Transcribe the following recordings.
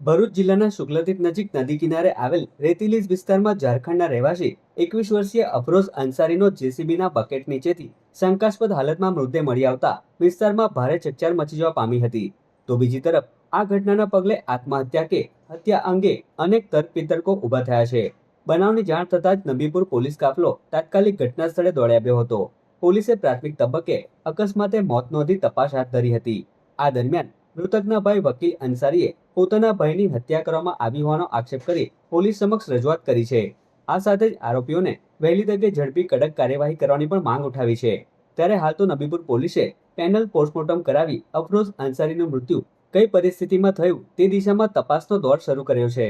ભરૂચ જિલ્લાના શુક્લતીર્થ નજીક નદી કિનારે આવેલ રેતીલીજ વિસ્તારમાં ઝારખંડના રહેવાસી 21 વર્ષીય અફરોઝ અંસારીનો જેસીબીના બકેટ નીચેથી શંકાસ્પદ હાલતમાં મૃતદેહ મળી આવતા વિસ્તારમાં ભારે ચકચાર મચી જવા પામી હતી. તો બીજી તરફ આ ઘટનાના પગલે આત્મહત્યા કે હત્યા અંગે અનેક તર્ક વિતર્કો ઊભા થયા છે. બનાવની જાણ થતાં જ નબીપુર પોલીસ કાફલો તાત્કાલિક ઘટના સ્થળે દોડી આવ્યો હતો. પોલીસે પ્રાથમિક તબક્કે અકસ્માતે મોત નોંધી તપાસ હાથ ધરી હતી. આ દરમિયાન મૃતકના ભાઈ વકીલ અંસારીએ પોતાના ભાઈની હત્યા કરવામાં આવી હોવાનો આક્ષેપ કરી પોલીસ સમક્ષ રજૂઆત કરી છે. આ સાથે જ આરોપીઓને વહેલી તકે ઝડપી કડક કાર્યવાહી કરવાની પણ માંગ ઉઠાવી છે. ત્યારે હાલ તો નબીપુર પોલીસે પેનલ પોસ્ટમોર્ટમ કરાવી અફરોઝ અંસારીનું મૃત્યુ કઈ પરિસ્થિતિમાં થયું તે દિશામાં તપાસનો દોર શરૂ કર્યો છે.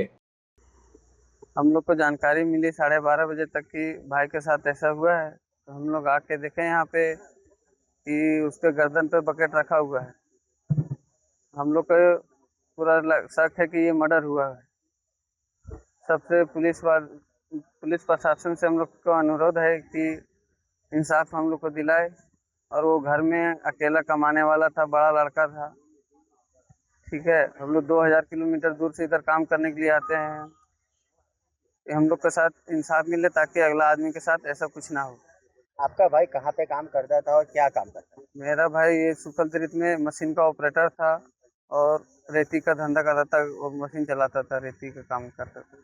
हम लोग को जानकारी मिली 12:30 बजे तक कि भाई के साथ ऐसा हुआ है, तो हम लोग आके देखे यहाँ पे कि उसके गर्दन पे बकेट रखा हुआ है। हम लोग को पूरा शक है कि ये मर्डर हुआ है। सबसे पुलिस प्रशासन से हम लोग को अनुरोध है कि इंसाफ हम लोग को दिलाए। और वो घर में अकेला कमाने वाला था, बड़ा लड़का था, ठीक है। हम लोग 2000 किलोमीटर दूर से इधर काम करने के लिए आते हैं। हम लोग के साथ इंसाफ मिले ताकि अगला आदमी के साथ ऐसा कुछ ना हो। आपका भाई कहाँ पे काम करता था और क्या काम करता था? मेरा भाई ये शुक्लतीर्थ में मशीन का ऑपरेटर था और रेती का धंधा करता था, और मशीन चलाता था, रेती का काम करता था।